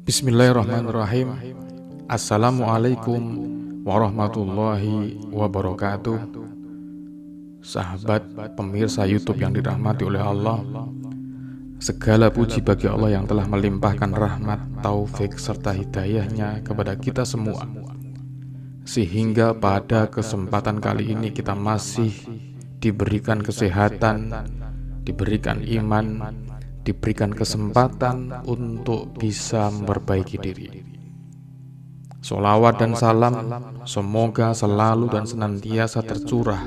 Bismillahirrahmanirrahim. Assalamualaikum warahmatullahi wabarakatuh. Sahabat pemirsa YouTube yang dirahmati oleh Allah, segala puji bagi Allah yang telah melimpahkan rahmat, taufik, serta hidayahnya kepada kita semua, sehingga pada kesempatan kali ini kita masih diberikan kesehatan, diberikan iman, diberikan kesempatan untuk bisa memperbaiki diri. Sholawat dan salam semoga selalu dan senantiasa tercurah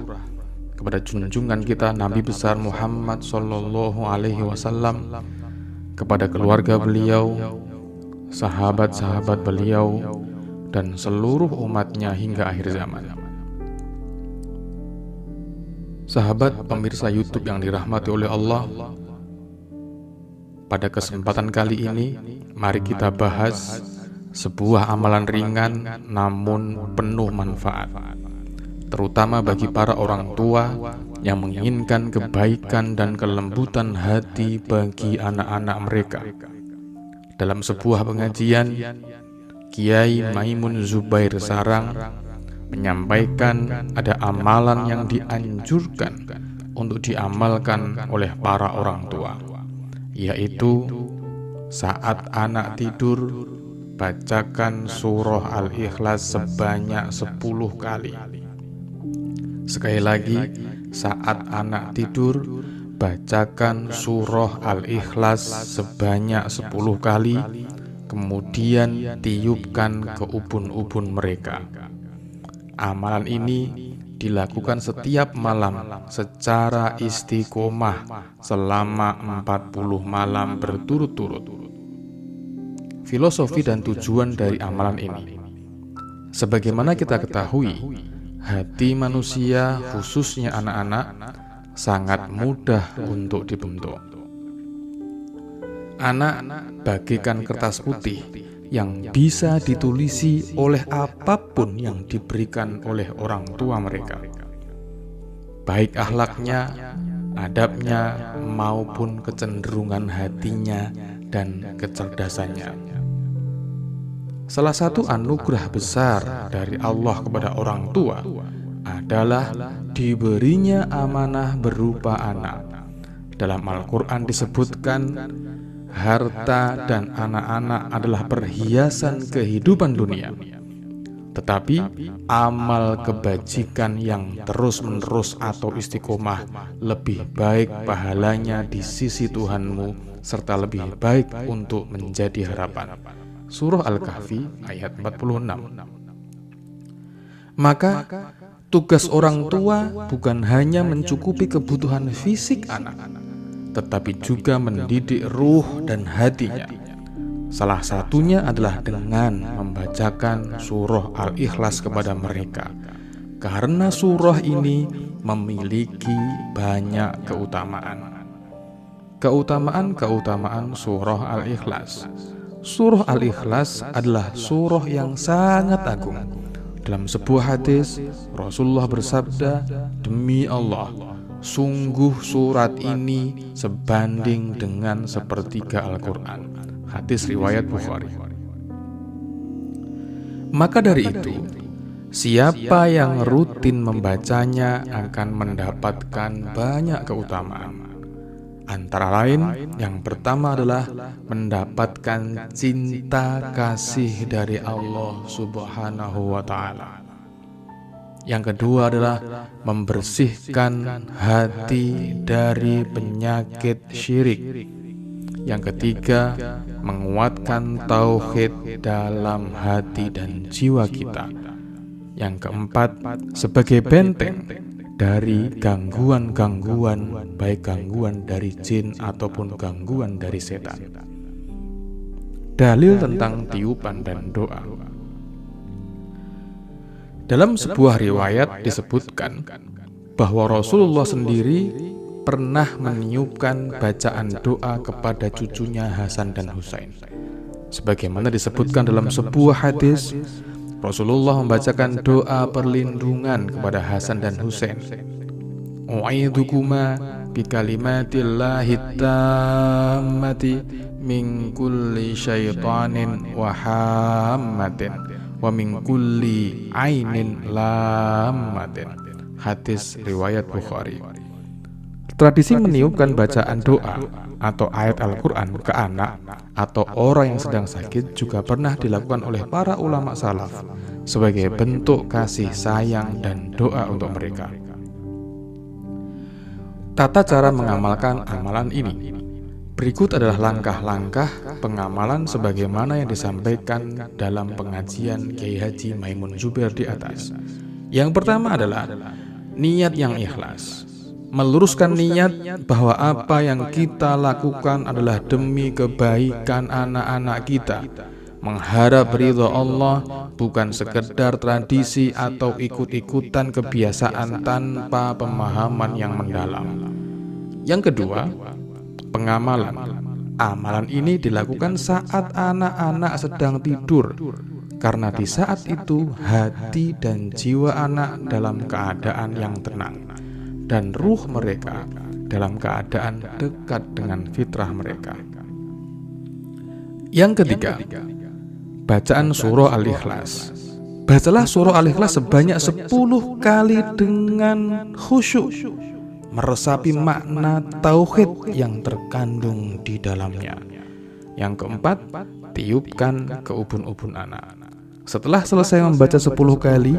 kepada junjungan kita Nabi besar Muhammad Sallallahu Alaihi Wasallam, kepada keluarga beliau, sahabat-sahabat beliau, dan seluruh umatnya hingga akhir zaman. Sahabat pemirsa YouTube yang dirahmati oleh Allah, pada kesempatan kali ini, mari kita bahas sebuah amalan ringan namun penuh manfaat, terutama bagi para orang tua yang menginginkan kebaikan dan kelembutan hati bagi anak-anak mereka. Dalam sebuah pengajian, Kiai Maimun Zubair Sarang menyampaikan ada amalan yang dianjurkan untuk diamalkan oleh para orang tua, yaitu saat anak tidur, bacakan surah Al-Ikhlas sebanyak 10 kali. Sekali lagi, saat anak tidur, bacakan surah Al-Ikhlas sebanyak 10 kali, kemudian tiupkan ke ubun-ubun mereka. Amalan ini dilakukan setiap malam secara istiqomah selama 40 malam berturut-turut. Filosofi dan tujuan dari amalan ini, sebagaimana kita ketahui, hati manusia khususnya anak-anak sangat mudah untuk dibentuk. Anak bagaikan kertas putih yang bisa ditulisi oleh apapun yang diberikan oleh orang tua mereka, baik akhlaknya, adabnya, maupun kecenderungan hatinya dan kecerdasannya. Salah satu anugerah besar dari Allah kepada orang tua adalah diberinya amanah berupa anak. Dalam Al-Quran disebutkan, harta dan anak-anak adalah perhiasan kehidupan dunia, tetapi amal kebajikan yang terus-menerus atau istiqomah lebih baik pahalanya di sisi Tuhanmu, serta lebih baik untuk menjadi harapan. Surah Al-Kahfi ayat 46. Maka tugas orang tua bukan hanya mencukupi kebutuhan fisik anak, tetapi juga mendidik ruh dan hatinya. Salah satunya adalah dengan membacakan surah Al-Ikhlas kepada mereka, karena surah ini memiliki banyak keutamaan. Keutamaan surah Al-Ikhlas. Surah Al-Ikhlas adalah surah yang sangat agung. Dalam sebuah hadis, Rasulullah bersabda, "Demi Allah, sungguh surat ini sebanding dengan sepertiga Al-Quran." Hadis riwayat Bukhari. Maka dari itu, siapa yang rutin membacanya akan mendapatkan banyak keutamaan. Antara lain, yang pertama adalah mendapatkan cinta kasih dari Allah Subhanahu wa Ta'ala. Yang kedua adalah membersihkan hati dari penyakit syirik. Yang ketiga, menguatkan tauhid dalam hati dan jiwa kita. Yang keempat, sebagai benteng dari gangguan-gangguan, baik gangguan dari jin ataupun gangguan dari setan. Dalil tentang tiupan dan doa. Dalam sebuah riwayat disebutkan bahwa Rasulullah sendiri pernah meniupkan bacaan doa kepada cucunya Hasan dan Husain. Sebagaimana disebutkan dalam sebuah hadis, Rasulullah membacakan doa perlindungan kepada Hasan dan Husain. U'idukuma bikalimatillahi tammati min kulli syaitanin wa hammatin wa min kulli ainin lammatin. Hadis riwayat Bukhari. Tradisi meniupkan bacaan doa atau ayat Al-Quran ke anak atau orang yang sedang sakit juga pernah dilakukan oleh para ulama salaf sebagai bentuk kasih sayang dan doa untuk mereka. Tata cara mengamalkan amalan ini. Berikut adalah langkah-langkah pengamalan sebagaimana yang disampaikan dalam pengajian Kiai Haji Maimun Zubair di atas. Yang pertama adalah niat yang ikhlas. Meluruskan niat bahwa apa yang kita lakukan adalah demi kebaikan anak-anak kita. Mengharap ridha Allah, bukan sekedar tradisi atau ikut-ikutan kebiasaan tanpa pemahaman yang mendalam. Yang kedua, pengamalan. Amalan ini dilakukan saat anak-anak sedang tidur, karena di saat itu hati dan jiwa anak dalam keadaan yang tenang, dan ruh mereka dalam keadaan dekat dengan fitrah mereka. Yang ketiga, bacaan surah Al-Ikhlas. Bacalah surah Al-Ikhlas sebanyak 10 kali dengan khusyuk, meresapi makna tauhid yang terkandung di dalamnya. Yang keempat, tiupkan ke ubun-ubun anak. Setelah selesai membaca 10 kali,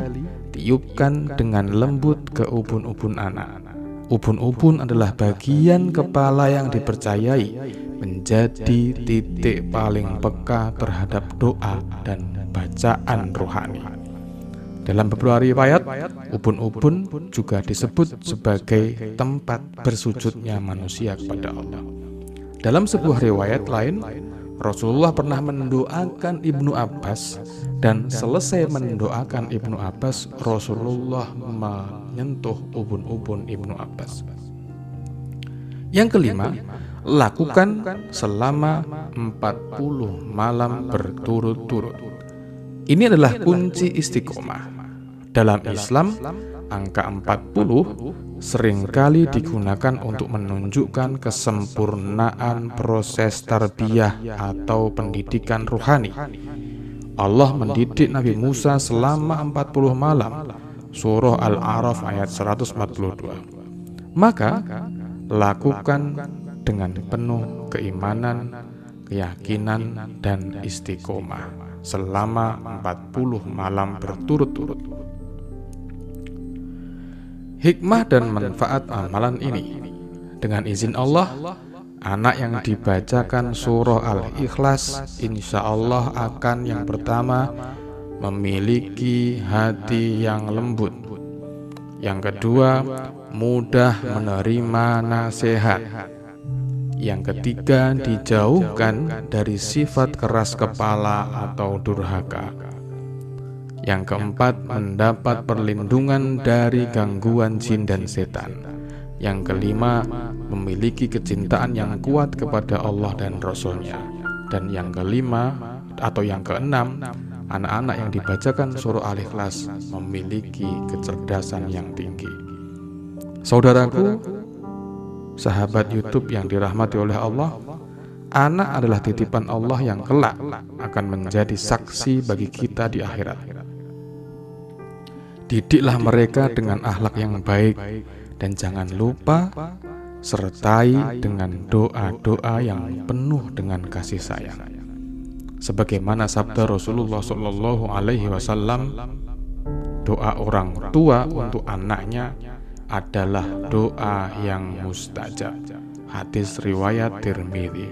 tiupkan dengan lembut ke ubun-ubun anak. Ubun-ubun adalah bagian kepala yang dipercayai menjadi titik paling peka terhadap doa dan bacaan rohani. Dalam beberapa riwayat, ubun-ubun juga disebut sebagai tempat bersujudnya manusia kepada Allah. Dalam sebuah riwayat lain, Rasulullah pernah mendoakan Ibnu Abbas, dan selesai mendoakan Ibnu Abbas, Rasulullah menyentuh ubun-ubun Ibnu Abbas. Yang kelima, lakukan selama 40 malam berturut-turut. Ini adalah kunci istiqomah. Dalam Islam, angka 40 seringkali digunakan untuk menunjukkan kesempurnaan proses tarbiyah atau pendidikan rohani. Allah mendidik Nabi Musa selama 40 malam. Surah Al-A'raf ayat 142. Maka, lakukan dengan penuh keimanan, keyakinan, dan istiqomah selama 40 malam berturut-turut. Hikmah dan manfaat amalan ini. Dengan izin Allah, anak yang dibacakan surah Al-Ikhlas insya Allah akan yang pertama memiliki hati yang lembut. Yang kedua, mudah menerima nasihat. Yang ketiga, dijauhkan dari sifat keras kepala atau durhaka. Yang keempat, mendapat perlindungan dari gangguan jin dan setan. Yang kelima, memiliki kecintaan yang kuat kepada Allah dan Rasul-Nya. Dan yang kelima atau yang keenam, anak-anak yang dibacakan surah Al-Ikhlas memiliki kecerdasan yang tinggi. Saudaraku, sahabat YouTube yang dirahmati oleh Allah, anak adalah titipan Allah yang kelak akan menjadi saksi bagi kita di akhirat. Didiklah mereka dengan akhlak yang baik, dan jangan lupa sertai dengan doa-doa yang penuh dengan kasih sayang. Sebagaimana sabda Rasulullah SAW, doa orang tua untuk anaknya adalah doa yang mustajab. Hadis riwayat Tirmidzi.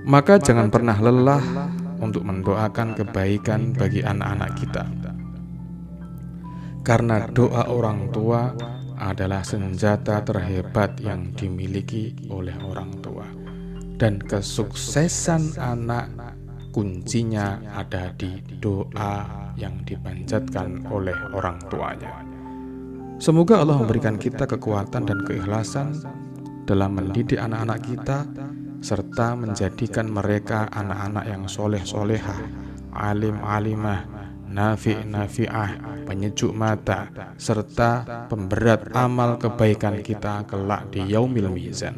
Maka jangan pernah lelah untuk mendoakan kebaikan bagi anak-anak kita. Karena doa orang tua adalah senjata terhebat yang dimiliki oleh orang tua. Dan kesuksesan anak kuncinya ada di doa yang dipanjatkan oleh orang tuanya. Semoga Allah memberikan kita kekuatan dan keikhlasan dalam mendidik anak-anak kita, serta menjadikan mereka anak-anak yang soleh-solehah, alim-alimah, nafi'ah, penyejuk mata, serta pemberat amal kebaikan kita kelak di yaumil mizan.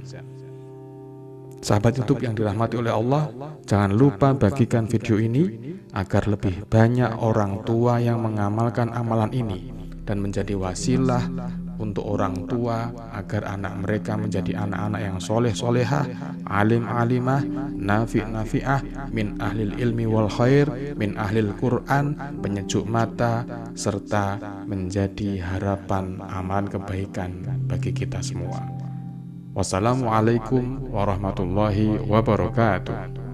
Sahabat YouTube yang dirahmati oleh Allah, jangan lupa bagikan video ini agar lebih banyak orang tua yang mengamalkan amalan ini dan menjadi wasilah untuk orang tua agar anak mereka menjadi anak-anak yang soleh-solehah, alim-alimah, nafi'ah, min ahlil ilmi wal khair, min ahlil Quran, penyejuk mata, serta menjadi harapan amalan kebaikan bagi kita semua. Wassalamualaikum warahmatullahi wabarakatuh.